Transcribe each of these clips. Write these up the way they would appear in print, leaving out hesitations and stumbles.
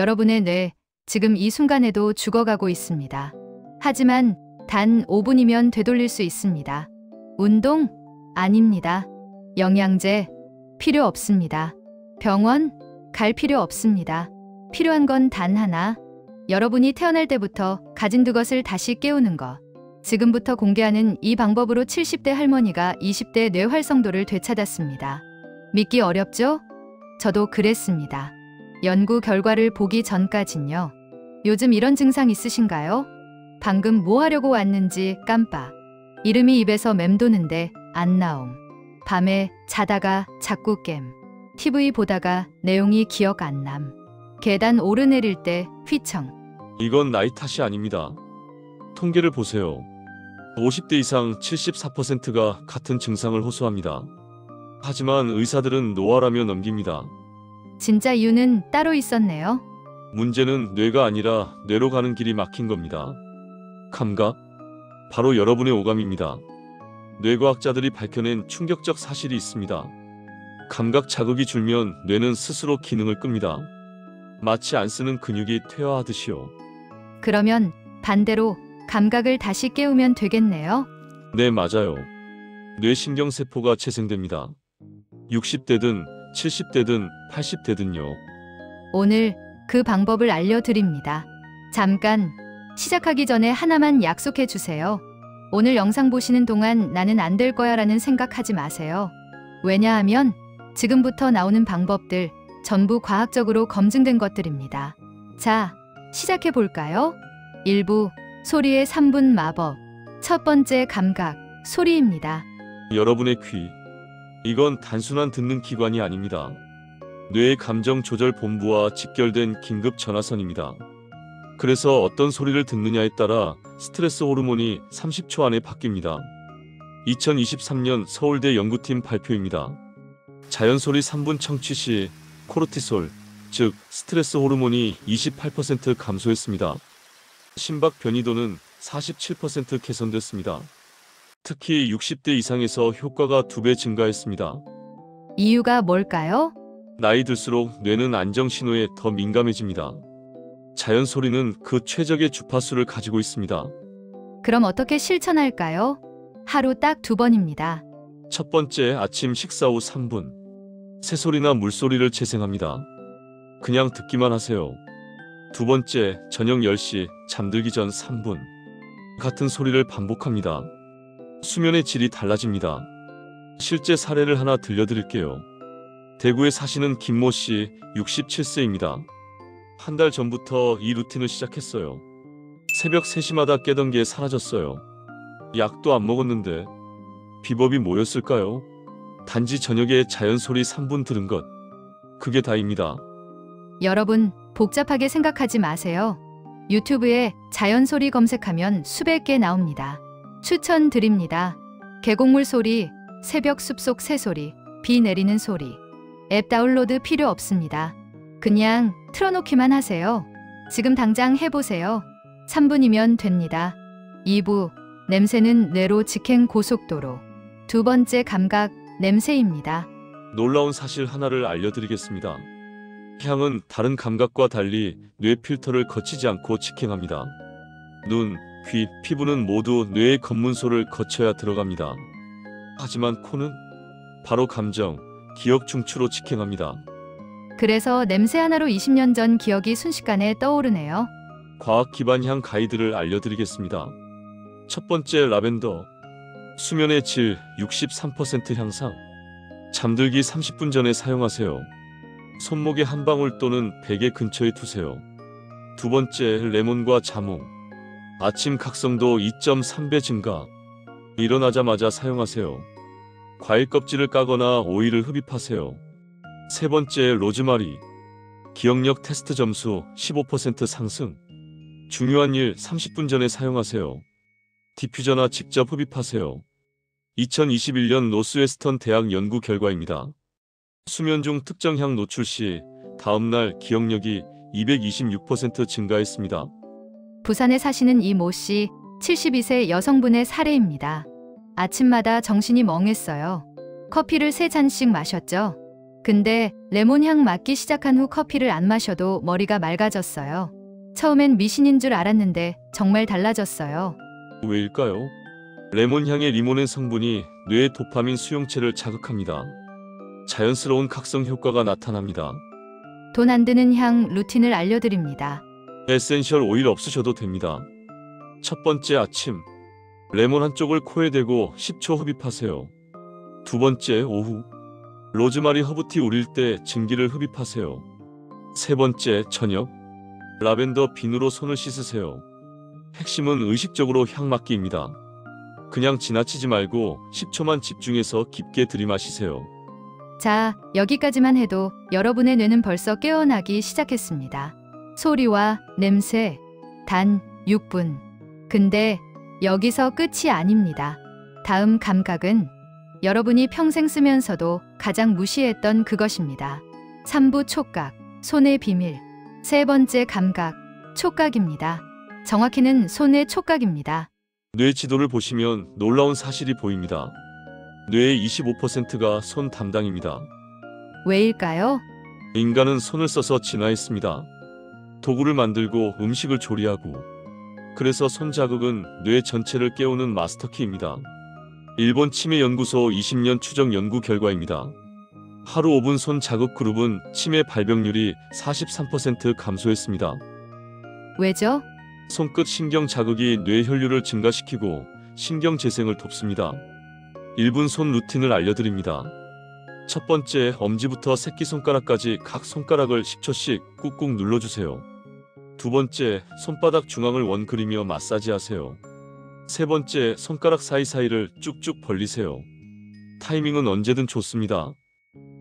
여러분의 뇌, 지금 이 순간에도 죽어가고 있습니다. 하지만 단 5분이면 되돌릴 수 있습니다. 운동? 아닙니다. 영양제? 필요 없습니다. 병원? 갈 필요 없습니다. 필요한 건 단 하나. 여러분이 태어날 때부터 가진 그것을 다시 깨우는 것. 지금부터 공개하는 이 방법으로 70대 할머니가 20대 뇌 활성도를 되찾았습니다. 믿기 어렵죠? 저도 그랬습니다. 연구 결과를 보기 전까진요. 요즘 이런 증상 있으신가요? 방금 뭐 하려고 왔는지 깜빡. 이름이 입에서 맴도는데 안 나옴. 밤에 자다가 자꾸 깸. TV 보다가 내용이 기억 안 남. 계단 오르내릴 때 휘청. 이건 나이 탓이 아닙니다. 통계를 보세요. 50대 이상 74%가 같은 증상을 호소합니다. 하지만 의사들은 노화라며 넘깁니다. 진짜 이유는 따로 있었네요. 문제는 뇌가 아니라 뇌로 가는 길이 막힌 겁니다. 감각? 바로 여러분의 오감입니다. 뇌과학자들이 밝혀낸 충격적 사실이 있습니다. 감각 자극이 줄면 뇌는 스스로 기능을 끕니다. 마치 안 쓰는 근육이 퇴화하듯이요. 그러면 반대로 감각을 다시 깨우면 되겠네요. 네, 맞아요. 뇌신경세포가 재생됩니다. 60대든 70대든 80대든요. 오늘 그 방법을 알려드립니다. 잠깐 시작하기 전에 하나만 약속해 주세요. 오늘 영상 보시는 동안 나는 안 될 거야 라는 생각하지 마세요. 왜냐하면 지금부터 나오는 방법들 전부 과학적으로 검증된 것들입니다. 자, 시작해 볼까요? 1부 소리의 3분 마법. 첫 번째 감각, 소리입니다. 여러분의 귀. 이건 단순한 듣는 기관이 아닙니다. 뇌의 감정 조절 본부와 직결된 긴급 전화선입니다. 그래서 어떤 소리를 듣느냐에 따라 스트레스 호르몬이 30초 안에 바뀝니다. 2023년 서울대 연구팀 발표입니다. 자연소리 3분 청취 시 코르티솔, 즉 스트레스 호르몬이 28% 감소했습니다. 심박 변이도는 47% 개선됐습니다. 특히 60대 이상에서 효과가 2배 증가했습니다. 이유가 뭘까요? 나이 들수록 뇌는 안정 신호에 더 민감해집니다. 자연 소리는 그 최적의 주파수를 가지고 있습니다. 그럼 어떻게 실천할까요? 하루 딱 2번입니다. 첫 번째, 아침 식사 후 3분. 새소리나 물소리를 재생합니다. 그냥 듣기만 하세요. 두 번째, 저녁 10시 잠들기 전 3분. 같은 소리를 반복합니다. 수면의 질이 달라집니다. 실제 사례를 하나 들려드릴게요. 대구에 사시는 김모 씨, 67세입니다. 한 달 전부터 이 루틴을 시작했어요. 새벽 3시마다 깨던 게 사라졌어요. 약도 안 먹었는데 비법이 뭐였을까요? 단지 저녁에 자연소리 3분 들은 것. 그게 다입니다. 여러분, 복잡하게 생각하지 마세요. 유튜브에 자연소리 검색하면 수백 개 나옵니다. 추천드립니다. 계곡물 소리, 새벽 숲속 새소리, 비 내리는 소리. 앱 다운로드 필요 없습니다. 그냥 틀어놓기만 하세요. 지금 당장 해보세요. 3분이면 됩니다. 2부, 냄새는 뇌로 직행 고속도로. 두 번째 감각, 냄새입니다. 놀라운 사실 하나를 알려드리겠습니다. 향은 다른 감각과 달리 뇌 필터를 거치지 않고 직행합니다. 눈, 귀, 피부는 모두 뇌의 검문소를 거쳐야 들어갑니다. 하지만 코는 바로 감정, 기억 중추로 직행합니다. 그래서 냄새 하나로 20년 전 기억이 순식간에 떠오르네요. 과학 기반 향 가이드를 알려드리겠습니다. 첫 번째, 라벤더. 수면의 질 63% 향상. 잠들기 30분 전에 사용하세요. 손목에 한 방울 또는 베개 근처에 두세요. 두 번째, 레몬과 자몽. 아침 각성도 2.3배 증가. 일어나자마자 사용하세요. 과일 껍질을 까거나 오일을 흡입하세요. 세 번째, 로즈마리. 기억력 테스트 점수 15% 상승. 중요한 일 30분 전에 사용하세요. 디퓨저나 직접 흡입하세요. 2021년 노스웨스턴 대학 연구 결과입니다. 수면 중 특정 향 노출 시 다음날 기억력이 226% 증가했습니다. 부산에 사시는 이 모 씨, 72세 여성분의 사례입니다. 아침마다 정신이 멍했어요. 커피를 3잔씩 마셨죠. 근데 레몬향 맡기 시작한 후 커피를 안 마셔도 머리가 맑아졌어요. 처음엔 미신인 줄 알았는데 정말 달라졌어요. 왜일까요? 레몬 향의 리모넨 성분이 뇌의 도파민 수용체를 자극합니다. 자연스러운 각성 효과가 나타납니다. 돈 안 드는 향 루틴을 알려드립니다. 에센셜 오일 없으셔도 됩니다. 첫 번째 아침, 레몬 한 쪽을 코에 대고 10초 흡입하세요. 두 번째 오후, 로즈마리 허브티 우릴 때 증기를 흡입하세요. 세 번째 저녁, 라벤더 비누로 손을 씻으세요. 핵심은 의식적으로 향 맡기입니다. 그냥 지나치지 말고 10초만 집중해서 깊게 들이마시세요. 자, 여기까지만 해도 여러분의 뇌는 벌써 깨어나기 시작했습니다. 소리와 냄새, 단 6분. 근데 여기서 끝이 아닙니다. 다음 감각은 여러분이 평생 쓰면서도 가장 무시했던 그것입니다. 3부 촉각, 손의 비밀. 세 번째 감각, 촉각입니다. 정확히는 손의 촉각입니다. 뇌 지도를 보시면 놀라운 사실이 보입니다. 뇌의 25%가 손 담당입니다. 왜일까요? 인간은 손을 써서 진화했습니다. 도구를 만들고 음식을 조리하고. 그래서 손 자극은 뇌 전체를 깨우는 마스터키입니다. 일본 치매 연구소 20년 추적 연구 결과입니다. 하루 5분 손 자극 그룹은 치매 발병률이 43% 감소했습니다. 왜죠? 손끝 신경 자극이 뇌 혈류를 증가시키고 신경 재생을 돕습니다. 1분 손 루틴을 알려드립니다. 첫 번째, 엄지부터 새끼손가락까지 각 손가락을 10초씩 꾹꾹 눌러주세요. 두 번째, 손바닥 중앙을 원 그리며 마사지하세요. 세 번째, 손가락 사이사이를 쭉쭉 벌리세요. 타이밍은 언제든 좋습니다.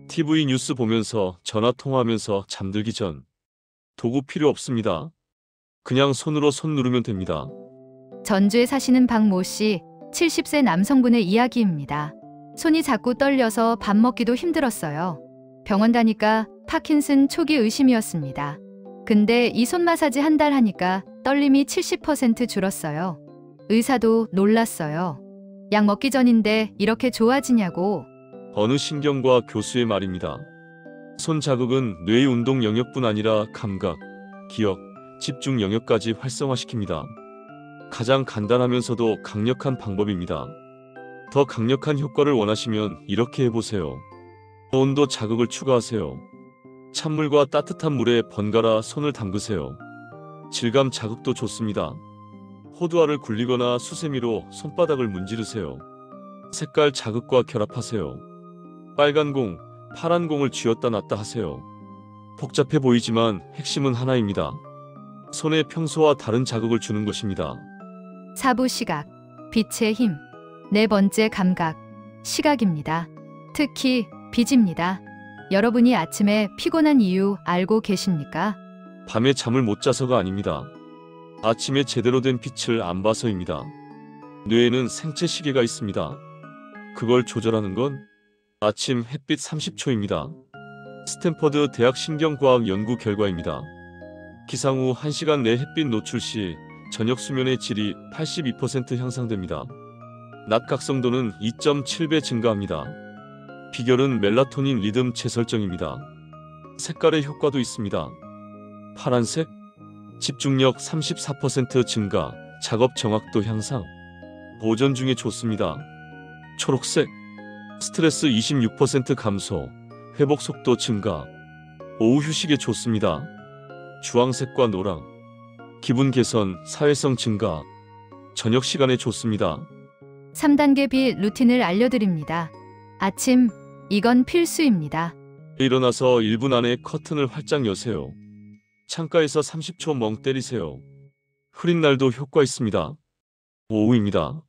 TV 뉴스 보면서 전화 통화하면서 잠들기 전. 도구 필요 없습니다. 그냥 손으로 손 누르면 됩니다. 전주에 사시는 박모 씨, 70세 남성분의 이야기입니다. 손이 자꾸 떨려서 밥 먹기도 힘들었어요. 병원 다니까 파킨슨 초기 의심이었습니다. 근데 이 손 마사지 한 달 하니까 떨림이 70% 줄었어요. 의사도 놀랐어요. 약 먹기 전인데 이렇게 좋아지냐고. 어느 신경과 교수의 말입니다. 손 자극은 뇌의 운동 영역뿐 아니라 감각, 기억, 집중 영역까지 활성화시킵니다. 가장 간단하면서도 강력한 방법입니다. 더 강력한 효과를 원하시면 이렇게 해보세요. 온도 자극을 추가하세요. 찬물과 따뜻한 물에 번갈아 손을 담그세요. 질감 자극도 좋습니다. 호두알을 굴리거나 수세미로 손바닥을 문지르세요. 색깔 자극과 결합하세요. 빨간 공, 파란 공을 쥐었다 놨다 하세요. 복잡해 보이지만 핵심은 하나입니다. 손에 평소와 다른 자극을 주는 것입니다. 사부 시각, 빛의 힘. 네 번째 감각, 시각입니다. 특히 빛입니다. 여러분이 아침에 피곤한 이유 알고 계십니까? 밤에 잠을 못 자서가 아닙니다. 아침에 제대로 된 빛을 안 봐서입니다. 뇌에는 생체 시계가 있습니다. 그걸 조절하는 건 아침 햇빛 30초입니다. 스탠퍼드 대학 신경과학 연구 결과입니다. 기상 후 1시간 내 햇빛 노출 시 저녁 수면의 질이 82% 향상됩니다. 낮 각성도는 2.7배 증가합니다. 비결은 멜라토닌 리듬 재설정입니다. 색깔의 효과도 있습니다. 파란색, 집중력 34% 증가, 작업 정확도 향상. 오전 중에 좋습니다. 초록색, 스트레스 26% 감소, 회복 속도 증가. 오후 휴식에 좋습니다. 주황색과 노랑, 기분 개선, 사회성 증가. 저녁 시간에 좋습니다. 3단계 빛 루틴을 알려드립니다. 아침, 이건 필수입니다. 일어나서 1분 안에 커튼을 활짝 여세요. 창가에서 30초 멍 때리세요. 흐린 날도 효과 있습니다. 오후입니다.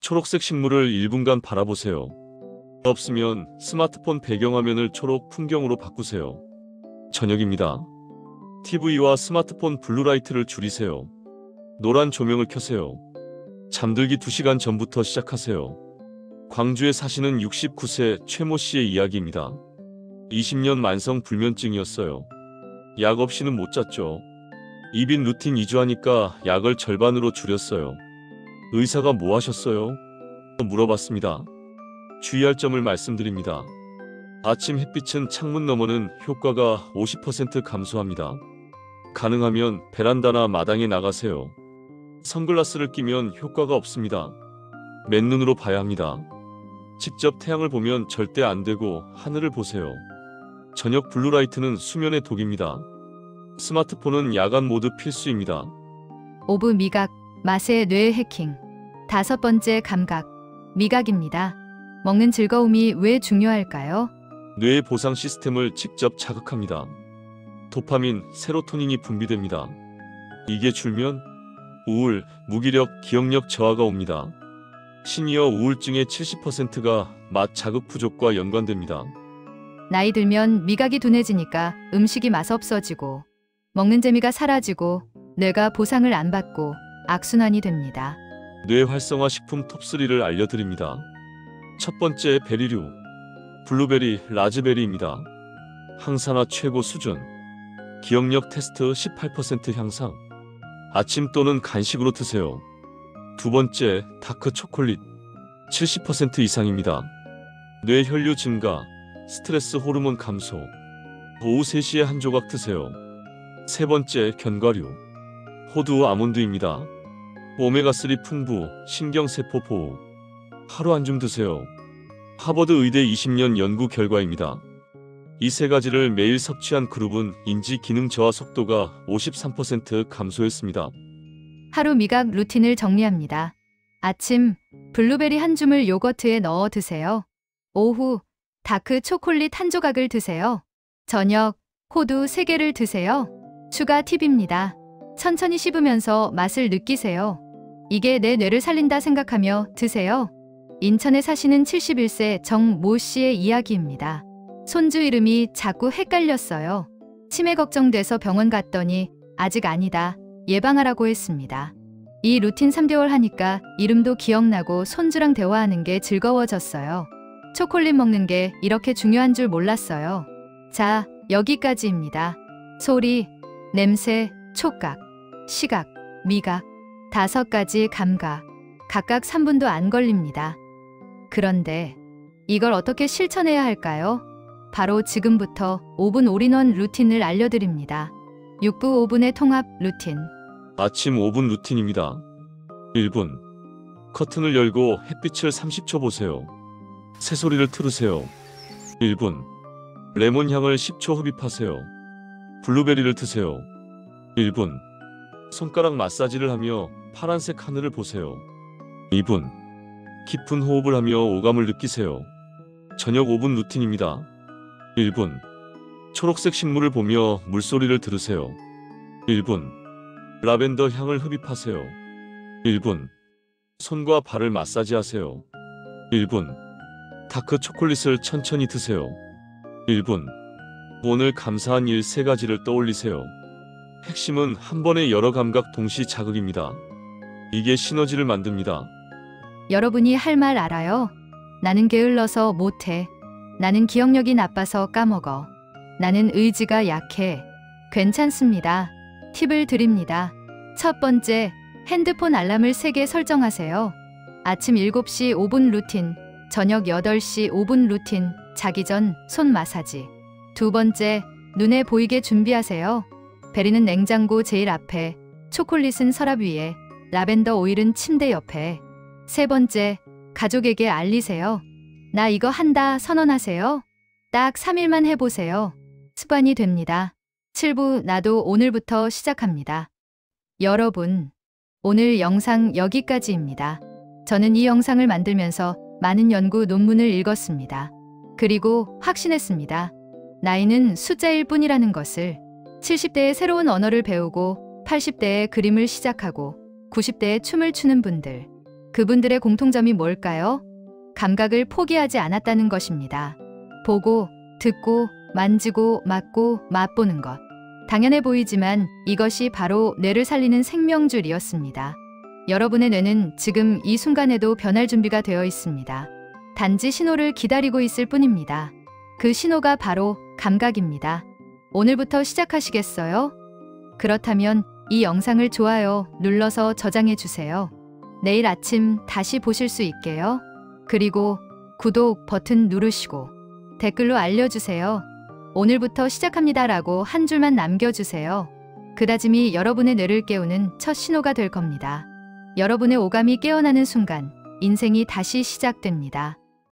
초록색 식물을 1분간 바라보세요. 없으면 스마트폰 배경화면을 초록 풍경으로 바꾸세요. 저녁입니다. TV와 스마트폰 블루라이트를 줄이세요. 노란 조명을 켜세요. 잠들기 2시간 전부터 시작하세요. 광주에 사시는 69세 최모 씨의 이야기입니다. 20년 만성 불면증이었어요. 약 없이는 못 잤죠. 2빈 루틴 2주 하니까 약을 절반으로 줄였어요. 의사가 뭐 하셨어요? 물어봤습니다. 주의할 점을 말씀드립니다. 아침 햇빛은 창문 너머는 효과가 50% 감소합니다. 가능하면 베란다나 마당에 나가세요. 선글라스를 끼면 효과가 없습니다. 맨눈으로 봐야 합니다. 직접 태양을 보면 절대 안 되고 하늘을 보세요. 저녁 블루라이트는 수면의 독입니다. 스마트폰은 야간 모드 필수입니다. 오브 미각, 맛의 뇌 해킹. 5번째 감각, 미각입니다. 먹는 즐거움이 왜 중요할까요? 뇌의 보상 시스템을 직접 자극합니다. 도파민, 세로토닌이 분비됩니다. 이게 줄면 우울, 무기력, 기억력 저하가 옵니다. 시니어 우울증의 70%가 맛 자극 부족과 연관됩니다. 나이 들면 미각이 둔해지니까 음식이 맛없어지고 먹는 재미가 사라지고 뇌가 보상을 안 받고 악순환이 됩니다. 뇌 활성화 식품 톱3를 알려드립니다. 첫 번째, 베리류. 블루베리, 라즈베리입니다. 항산화 최고 수준. 기억력 테스트 18% 향상. 아침 또는 간식으로 드세요. 두 번째, 다크 초콜릿. 70% 이상입니다. 뇌 혈류 증가, 스트레스 호르몬 감소. 오후 3시에 한 조각 드세요. 세 번째, 견과류. 호두 아몬드입니다. 오메가3 풍부, 신경세포 보호. 하루 한 줌 드세요. 하버드 의대 20년 연구 결과입니다. 이 세 가지를 매일 섭취한 그룹은 인지 기능 저하 속도가 53% 감소했습니다. 하루 미각 루틴을 정리합니다. 아침, 블루베리 한 줌을 요거트에 넣어 드세요. 오후, 다크 초콜릿 한 조각을 드세요. 저녁, 호두 3개를 드세요. 추가 팁입니다. 천천히 씹으면서 맛을 느끼세요. 이게 내 뇌를 살린다 생각하며 드세요. 인천에 사시는 71세 정모 씨의 이야기입니다. 손주 이름이 자꾸 헷갈렸어요. 치매 걱정돼서 병원 갔더니 아직 아니다, 예방하라고 했습니다. 이 루틴 3개월 하니까 이름도 기억나고 손주랑 대화하는 게 즐거워졌어요. 초콜릿 먹는 게 이렇게 중요한 줄 몰랐어요. 자, 여기까지입니다. 소리, 냄새, 촉각, 시각, 미각, 5가지 감각. 각각 3분도 안 걸립니다. 그런데 이걸 어떻게 실천해야 할까요? 바로 지금부터 5분 올인원 루틴을 알려드립니다. 6부 5분의 통합 루틴. 아침 5분 루틴입니다. 1분. 커튼을 열고 햇빛을 30초 보세요. 새소리를 틀으세요. 1분. 레몬 향을 10초 흡입하세요. 블루베리를 드세요. 1분. 손가락 마사지를 하며 파란색 하늘을 보세요. 2분. 깊은 호흡을 하며 오감을 느끼세요. 저녁 5분 루틴입니다. 1분. 초록색 식물을 보며 물소리를 들으세요. 1분. 라벤더 향을 흡입하세요. 1분. 손과 발을 마사지하세요. 1분. 다크 초콜릿을 천천히 드세요. 1분. 오늘 감사한 일 3가지를 떠올리세요. 핵심은 한 번에 여러 감각 동시 자극입니다. 이게 시너지를 만듭니다. 여러분이 할 말 알아요? 나는 게을러서 못해. 나는 기억력이 나빠서 까먹어. 나는 의지가 약해. 괜찮습니다. 팁을 드립니다. 첫 번째, 핸드폰 알람을 3개 설정하세요. 아침 7시 5분 루틴, 저녁 8시 5분 루틴, 자기 전 손 마사지. 두 번째, 눈에 보이게 준비하세요. 베리는 냉장고 제일 앞에, 초콜릿은 서랍 위에, 라벤더 오일은 침대 옆에. 세 번째, 가족에게 알리세요. 나 이거 한다 선언하세요. 딱 3일만 해보세요. 습관이 됩니다. 7부 나도 오늘부터 시작합니다. 여러분, 오늘 영상 여기까지입니다. 저는 이 영상을 만들면서 많은 연구 논문을 읽었습니다. 그리고 확신했습니다. 나이는 숫자일 뿐이라는 것을. 70대에 새로운 언어를 배우고 80대에 그림을 시작하고 90대에 춤을 추는 분들. 그분들의 공통점이 뭘까요? 감각을 포기하지 않았다는 것입니다. 보고, 듣고, 만지고, 맡고, 맛보는 것. 당연해 보이지만 이것이 바로 뇌를 살리는 생명줄이었습니다. 여러분의 뇌는 지금 이 순간에도 변할 준비가 되어 있습니다. 단지 신호를 기다리고 있을 뿐입니다. 그 신호가 바로 감각입니다. 오늘부터 시작하시겠어요? 그렇다면 이 영상을 좋아요 눌러서 저장해 주세요. 내일 아침 다시 보실 수 있게요. 그리고 구독 버튼 누르시고 댓글로 알려주세요. 오늘부터 시작합니다라고 한 줄만 남겨주세요. 그 다짐이 여러분의 뇌를 깨우는 첫 신호가 될 겁니다. 여러분의 오감이 깨어나는 순간 인생이 다시 시작됩니다.